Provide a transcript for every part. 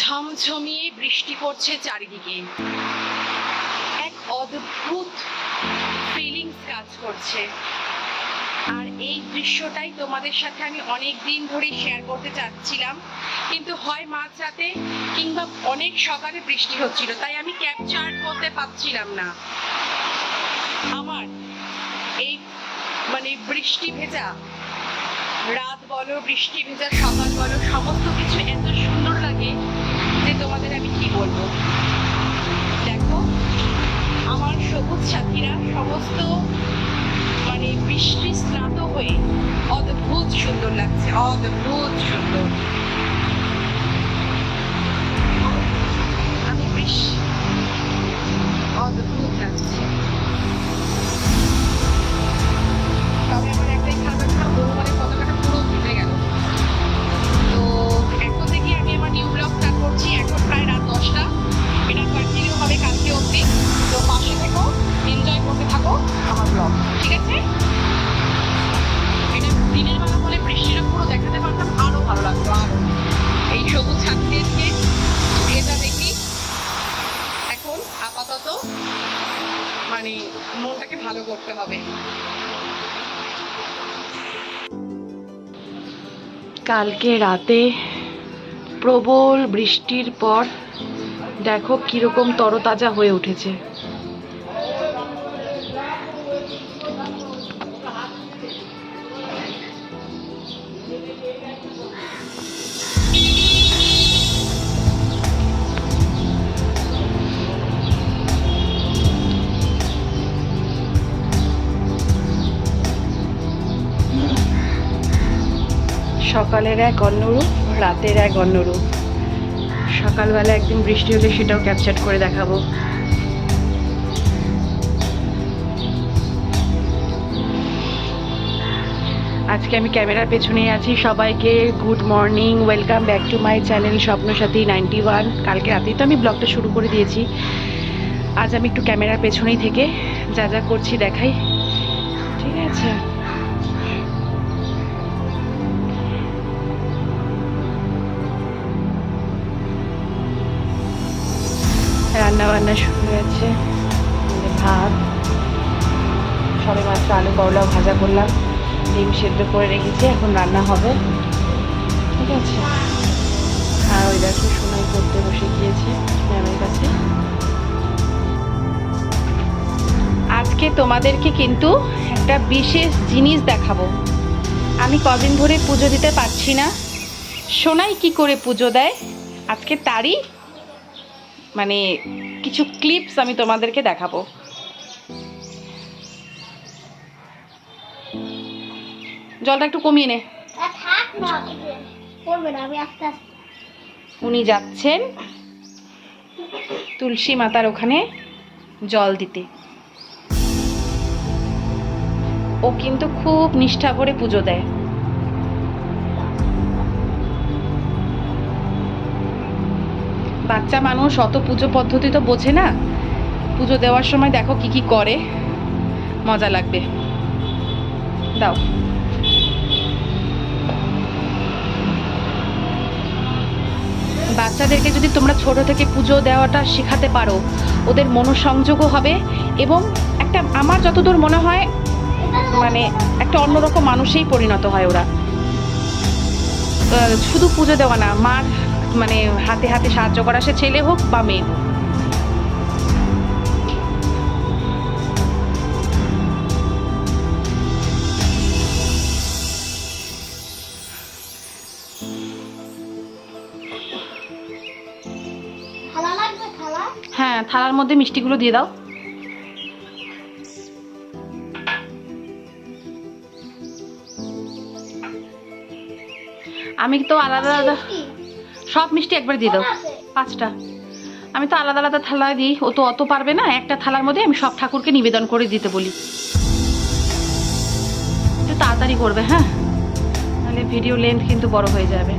ঝমঝমিয়ে বৃষ্টি পড়ছে চারিদিকে, এক অদ্ভুত ফিলিংস কাজ করছে। আর এই দৃশ্যটাই তোমাদের সাথে আমি অনেক দিন ধরেই শেয়ার করতে চাচ্ছিলাম, কিন্তু হয় মাঝরাতে কিংবা অনেক সকালে বৃষ্টি হচ্ছিল, তাই আমি ক্যাপচার করতে পারছিলাম না। আমার এই বৃষ্টি ভেজা রাত বলো, বৃষ্টি ভেজা সকাল বলো, সমস্ত কিছু এত সুন্দর লাগে যে তোমাদের আমি কি বলবো। দেখো আমার সবুজ সাথীরা সমস্ত বৃষ্টি স্নাত হয়ে অদ্ভুত সুন্দর লাগছে, অদ্ভুত সুন্দর। আমি অদ্ভুত লাগছে। তবে আমার একটাই খারাপ একটা পতাকাটা পুরো উঠে গেল। তো এখন থেকে আমি আমার নিউ ব্লগ স্টার্ট করছি। এখন প্রায় রাত 10টা, এটা কন্টিনিউ হবে কালকে অবধি। তো পাশে থেকো, এনজয় করতে থাকো আমার ব্লগ, ঠিক আছে? এটা দিনের বেলা হলে বৃষ্টিটা পুরো দেখাতে পারতাম, আরো ভালো লাগতো। আরো এই সবুজ ছাদকে এটা দেখি। এখন আপাতত মনটাকে ভালো করতে হবে। কালকে রাতে প্রবল বৃষ্টির পর দেখো কিরকম তরতাজা হয়ে উঠেছে। সকালের এক অন্যরূপ, রাতের এক অন্যরূপ। সকালবেলা একদিন বৃষ্টি হলে সেটাও ক্যাপচার করে দেখাবো। আজকে আমি ক্যামেরার পেছনেই আছি। সবাইকে good morning, welcome back to my channel Swapnasathi 91। কালকে রাতেই তো আমি ব্লগটা শুরু করে দিয়েছি। আজ আমি একটু ক্যামেরার পেছনেই থেকে যা যা করছি দেখাই, ঠিক আছে? রান্না বান্না শুরু হয়েছে। ভাত, সবে মাত্র আলু করলা ভাজা করলাম, ডিম সেদ্ধ করে রেখেছি, এখন রান্না হবে, ঠিক আছে? আর ওই দেখো সোনাই করতে বসে গিয়েছে ম্যামের কাছে। আজকে তোমাদেরকে কিন্তু একটা বিশেষ জিনিস দেখাবো। আমি কদিন ধরে পুজো দিতে পারছি না। সোনাই কি করে পুজো দেয় আজকে তারই কিছু ক্লিপস আমি তোমাদেরকে দেখাবো। জলটা একটু কমিয়ে নে। উনি যাচ্ছেন তুলসী মাতার ওখানে জল দিতে। ও কিন্তু খুব নিষ্ঠা করে পুজো দেয়। বাচ্চা মানুষ অত পুজো পদ্ধতি তো বোঝে না। পুজো দেওয়ার সময় দেখো কি কি করে, মজা লাগবে। দাও। বাচ্চাদেরকে যদি তোমরা ছোট থেকে পুজো দেওয়াটা শেখাতে পারো, ওদের মনোসংযোগও হবে এবং আমার যতদূর মনে হয় একটা অন্যরকম মানুষেই পরিণত হয় ওরা। শুধু পুজো দেওয়া না, মার হাতে হাতে সাহায্য করা, সে ছেলে হোক বা মেয়ে হোক। হ্যাঁ, থালার মধ্যে মিষ্টিগুলো দিয়ে দাও। আমি তো আলাদা আলাদা সব মিষ্টি একবার দিয়ে দাও, 5টা। আমি তো আলাদা আলাদা থালায় দিই, ও তো অত পারবে না। একটা থালার মধ্যে আমি সব ঠাকুরকে নিবেদন করে দিতে বলি। একটু তাড়াতাড়ি করবে, হ্যাঁ, তাহলে ভিডিও লেন্থ কিন্তু বড় হয়ে যাবে।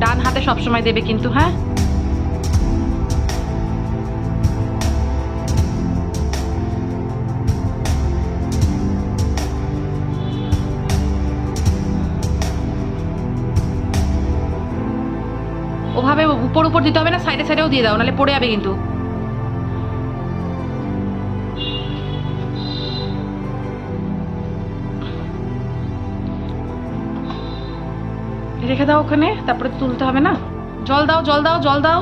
ডান হাতে সবসময় দেবে কিন্তু, হ্যাঁ। উপর উপর দিতে হবে না, সাইডে সাইডেও দিয়ে দাও, নাহলে পড়ে যাবে কিন্তু। রেখে দাও ওখানে, তারপরে তুলতে হবে না। জল দাও, জল দাও, জল দাও।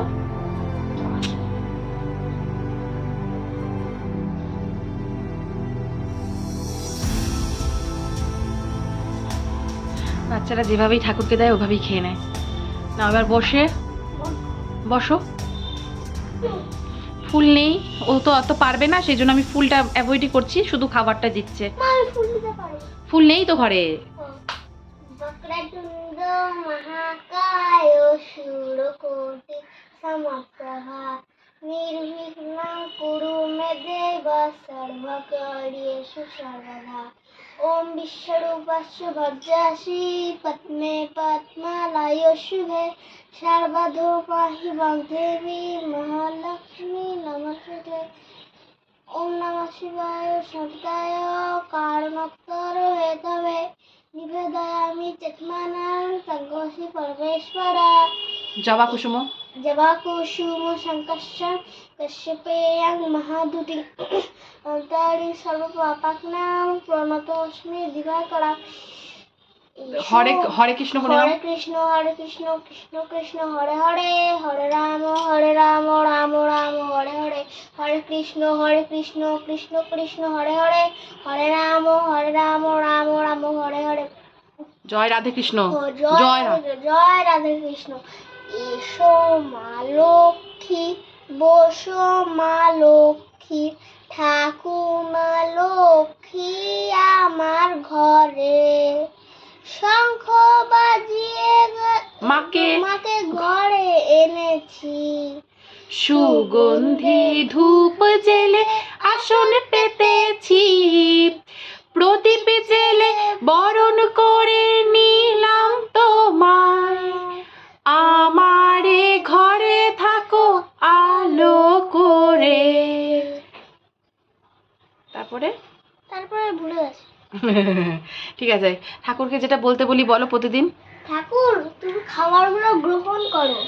বাচ্চারা যেভাবেই ঠাকুরকে দেয় ওভাবেই খেয়ে নেয়। না এবার বসে বসো। ফুল নেই, ও তো অত পারবে না, সেই জন্য আমি ফুলটা অ্যাভয়েডই করছি, শুধু খাবারটা দিচ্ছে। ফুল নেই তো ঘরে। वक्रतुंड महाकाय शूरकोटि समप्रभा निर्विघ्नं कुरु मे देव सर्वकार्येषु सर्वदा। ओम विश्वरूपस्य भद्रासि पद्मे पद्मालय शुभे सर्वतो पाहि वाग्देवी महालक्ष्मी नमस्ते। ओम नमः शिवाय शांताय कारणोत्तर हेतवे निवेदयामि चत्मानं संघोषि परमेश्वरा। জবা কুসুম जवाकुसुम शंकश्च कश्यपेयं महादुति अंतरि सर्वपापानां प्रणतोऽस्मि दिवाकरा। হরে হরে কৃষ্ণ বলে নাও। हरे कृष्ण कृष्ण कृष्ण हरे हरे हरे राम राम राम हरे हरे हरे कृष्ण कृष्ण कृष्ण हरे हरे हरे राम राम राम हरे हरे। জয় রাধে কৃষ্ণ। জয় রাধে কৃষ্ণ। এসো মা লক্ষ্মী, বসো মা লক্ষ্মী, ঠাকুর মা লক্ষ্মী আমার ঘরে। শঙ্খ বাজিয়ে মাকে মাকে ঘরে এনেছি। সুগন্ধি ধূপ জেলে আসন পেতেছি, প্রদীপ জেলে বরণ করে নিলাম তোমায়, আমারে ঘরে থাকো আলো করে। তারপরে ভুলে গেছি। ঠিক আছে, ঠাকুরকে যেটা বলতে বলি বলো প্রতিদিন। ঠাকুর তুমি খাবারগুলো গ্রহণ করো।